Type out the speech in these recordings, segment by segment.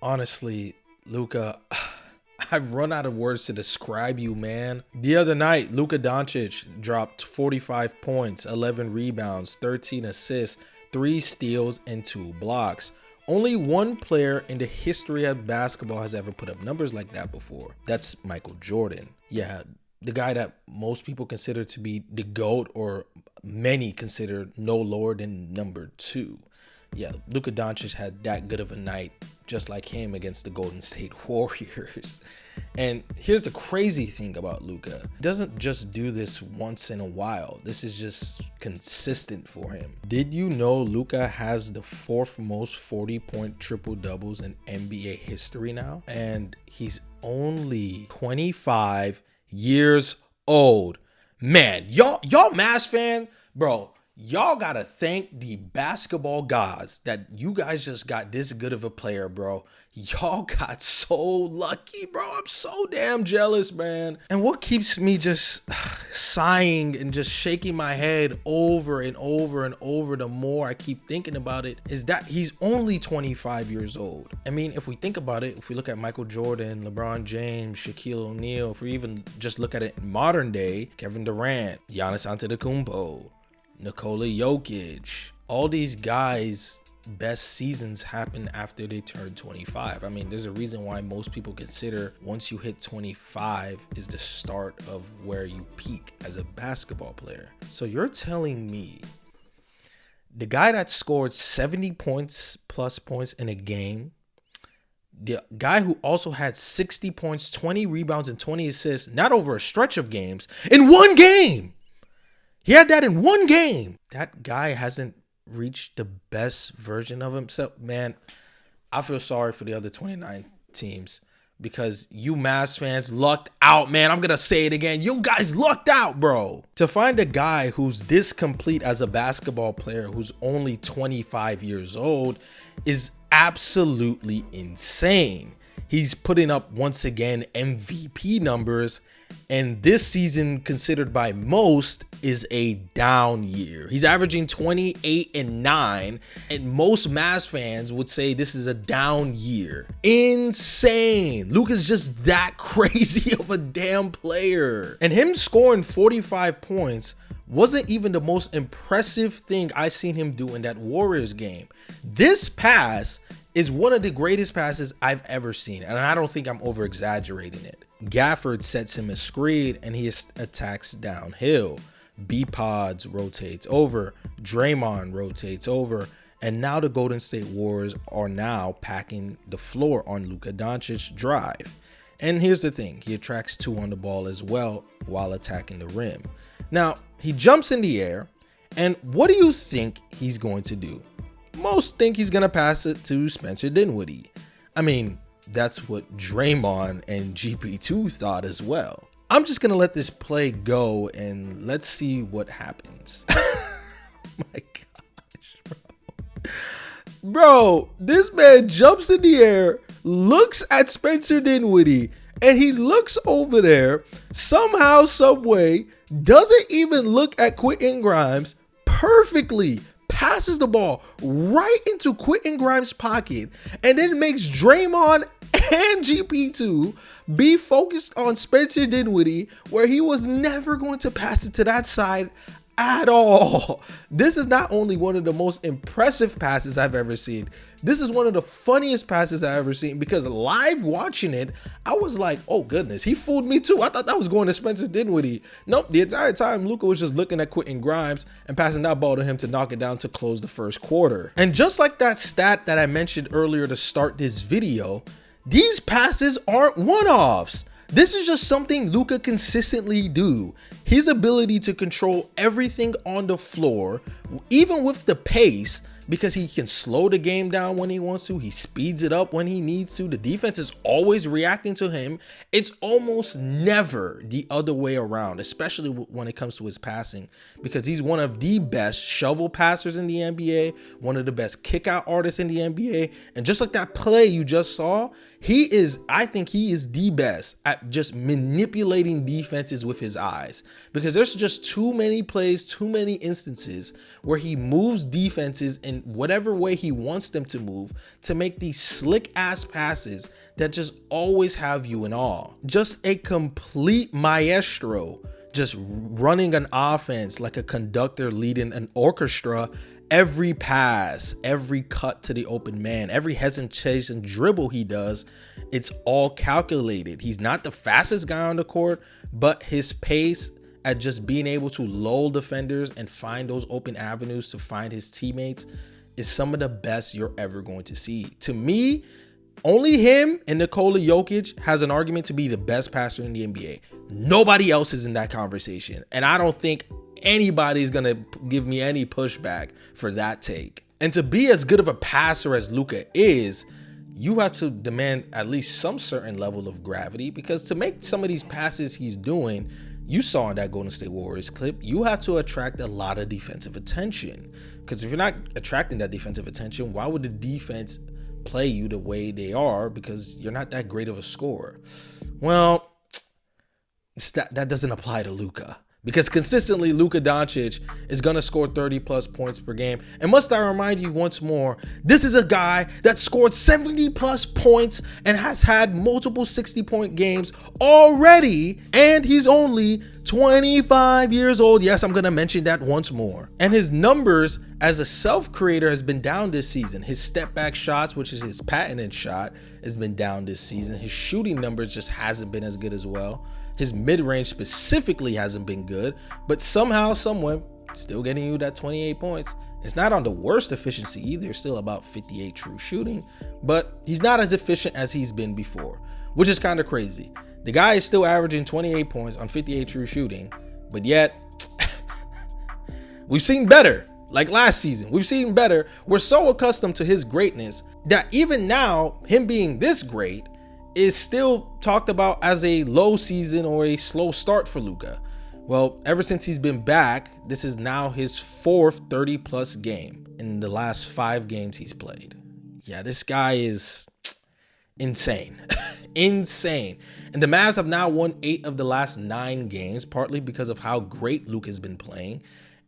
Honestly, Luka, I've run out of words to describe you, man. The other night, Luka Doncic dropped 45 points, 11 rebounds, 13 assists, 3 steals, and 2 blocks. Only one player in the history of basketball has ever put up numbers like that before. That's Michael Jordan. Yeah, the guy that most people consider to be the GOAT, or many consider no lower than number 2. Yeah, Luka Doncic had that good of a night, just like him, against the Golden State Warriors. And here's the crazy thing about Luka. He doesn't just do this once in a while. This is just consistent for him. Did you know Luka has the 4th most 40-point triple-doubles in NBA history now? And he's only 25 years old. Man, y'all Mavs fan, bro, y'all gotta thank the basketball gods that you guys just got this good of a player, bro. Y'all got so lucky, bro. I'm so damn jealous, man. And what keeps me just sighing and just shaking my head over and over and over the more I keep thinking about it is that he's only 25 years old. I mean, if we think about it, if we look at Michael Jordan, LeBron James, Shaquille O'Neal, if we even just look at it in modern day, Kevin Durant, Giannis Antetokounmpo, Nikola Jokic, all these guys' best seasons happen after they turn 25. I mean, there's a reason why most people consider once you hit 25 is the start of where you peak as a basketball player. So you're telling me the guy that scored 70 points plus points in a game, the guy who also had 60 points, 20 rebounds, and 20 assists, not over a stretch of games, in one game. He had that in one game. That guy hasn't reached the best version of himself. Man, I feel sorry for the other 29 teams because you Mavs fans lucked out, man. I'm going to say it again. You guys lucked out, bro. To find a guy who's this complete as a basketball player who's only 25 years old is absolutely insane. He's putting up, once again, MVP numbers. And this season, considered by most, is a down year. He's averaging 28 and 9. And most Mavs fans would say this is a down year. Insane. Luka's just that crazy of a damn player. And him scoring 45 points wasn't even the most impressive thing I seen him do in that Warriors game. This pass is one of the greatest passes I've ever seen. And I don't think I'm over exaggerating it. Gafford sets him a screen and he attacks downhill. B-Pods rotates over. Draymond rotates over. And now the Golden State Warriors are now packing the floor on Luka Doncic's drive. And here's the thing. He attracts 2 on the ball as well while attacking the rim. Now, he jumps in the air. And what do you think he's going to do? Most think he's going to pass it to Spencer Dinwiddie. I mean, that's what Draymond and GP2 thought as well. I'm just going to let this play go and let's see what happens. My gosh, bro. Bro, this man jumps in the air, looks at Spencer Dinwiddie, and he looks over there, somehow, some way, doesn't even look at Quentin Grimes, perfectly passes the ball right into Quentin Grimes' pocket, and then makes Draymond and GP2 be focused on Spencer Dinwiddie, where he was never going to pass it to that side at all. This is not only one of the most impressive passes I've ever seen, this is one of the funniest passes I've ever seen, because live watching it, I was like, oh goodness, he fooled me too. I thought that was going to Spencer Dinwiddie. Nope, the entire time Luka was just looking at Quentin Grimes and passing that ball to him to knock it down to close the first quarter. And just like that stat that I mentioned earlier to start this video, these passes aren't one-offs. This is just something Luka consistently do. His ability to control everything on the floor, even with the pace, because he can slow the game down when he wants to. He speeds it up when he needs to. The defense is always reacting to him. It's almost never the other way around, especially when it comes to his passing, because he's one of the best shovel passers in the NBA, one of the best kick out artists in the NBA. And just like that play you just saw, I think he is the best at just manipulating defenses with his eyes, because there's just too many plays, too many instances where he moves defenses in whatever way he wants them to move to make these slick ass passes that just always have you in awe. Just a complete maestro, just running an offense like a conductor leading an orchestra. Every pass, every cut to the open man, every hesitation dribble he does, it's all calculated. He's not the fastest guy on the court, but his pace at just being able to lull defenders and find those open avenues to find his teammates is some of the best you're ever going to see. To me, only him and Nikola Jokic has an argument to be the best passer in the NBA. Nobody else is in that conversation. And I don't think anybody's gonna give me any pushback for that take. And to be as good of a passer as Luka is, you have to demand at least some certain level of gravity, because to make some of these passes he's doing, you saw in that Golden State Warriors clip, you have to attract a lot of defensive attention. Because if you're not attracting that defensive attention, why would the defense play you the way they are? Because you're not that great of a scorer. Well, that doesn't apply to Luka, because consistently Luka Doncic is going to score 30 plus points per game. And must I remind you once more, this is a guy that scored 70 plus points and has had multiple 60-point games already, and he's only 25 years old. Yes, I'm going to mention that once more. And his numbers as a self-creator has been down this season. His step back shots, which is his patented shot, has been down this season. His shooting numbers just hasn't been as good as well. His mid-range specifically hasn't been good, but somehow, somewhere, still getting you that 28 points. It's not on the worst efficiency either, still about 58 true shooting, but he's not as efficient as he's been before, which is kind of crazy. The guy is still averaging 28 points on 58 true shooting, but yet we've seen better. Like last season, we've seen better. We're so accustomed to his greatness that even now, him being this great is still talked about as a low season or a slow start for Luka. Well, ever since he's been back, this is now his fourth 30-plus game in the last 5 games he's played. Yeah, this guy is insane. Insane. And the Mavs have now won 8 of the last 9 games, partly because of how great Luka's been playing.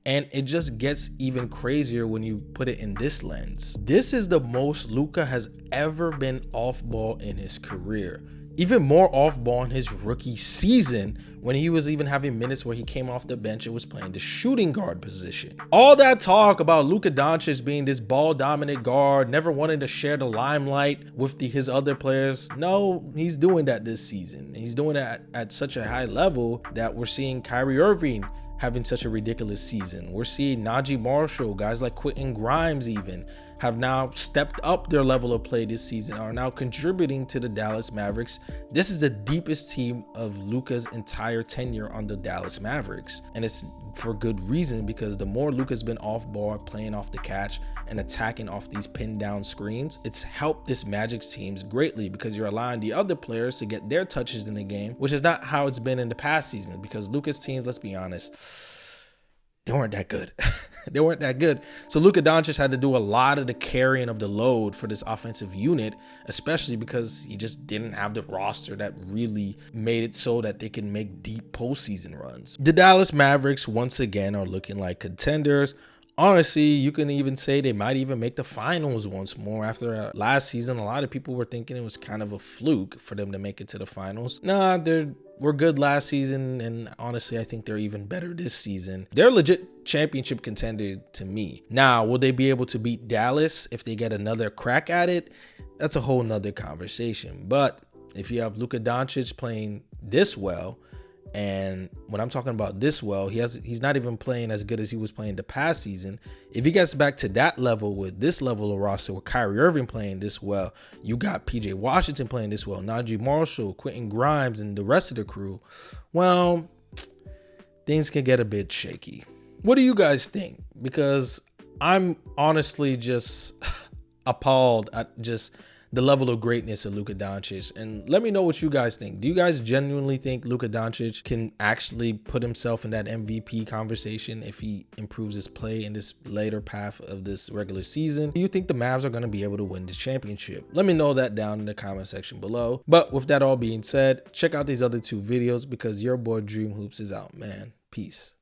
And it just gets even crazier when you put it in this lens. This is the most Luka has ever been off ball in his career. Even more off ball in his rookie season, when he was even having minutes where he came off the bench and was playing the shooting guard position. All that talk about Luka Doncic being this ball dominant guard, never wanting to share the limelight with his other players. No, he's doing that this season. He's doing that at such a high level that we're seeing Kyrie Irving having such a ridiculous season. We're seeing Najee Marshall, guys like Quentin Grimes even, have now stepped up their level of play this season, are now contributing to the Dallas Mavericks. This is the deepest team of Luka's entire tenure on the Dallas Mavericks. And it's for good reason, because the more Luka's been off ball, playing off the catch and attacking off these pinned down screens, it's helped this Magic teams greatly, because you're allowing the other players to get their touches in the game, which is not how it's been in the past season, because Luka's teams, let's be honest, they weren't that good. They weren't that good. So Luka Doncic had to do a lot of the carrying of the load for this offensive unit, especially because he just didn't have the roster that really made it so that they can make deep postseason runs. The Dallas Mavericks, once again, are looking like contenders. Honestly, you can even say they might even make the finals once more. After last season, a lot of people were thinking it was kind of a fluke for them to make it to the finals. Nah, were good last season, and honestly, I think they're even better this season. They're a legit championship contender to me. Now, will they be able to beat Dallas if they get another crack at it? That's a whole nother conversation. But if you have Luka Doncic playing this well, and when I'm talking about this well, he's not even playing as good as he was playing the past season. If he gets back to that level with this level of roster, with Kyrie Irving playing this well, you got PJ Washington playing this well, Najee Marshall, Quentin Grimes, and the rest of the crew, well, things can get a bit shaky. What do you guys think? Because I'm honestly just appalled at just the level of greatness of Luka Doncic. And let me know what you guys think. Do you guys genuinely think Luka Doncic can actually put himself in that MVP conversation if he improves his play in this later path of this regular season? Do you think the Mavs are going to be able to win the championship? Let me know that down in the comment section below. But with that all being said, check out these other two videos because your boy Dream Hoops is out, man. Peace.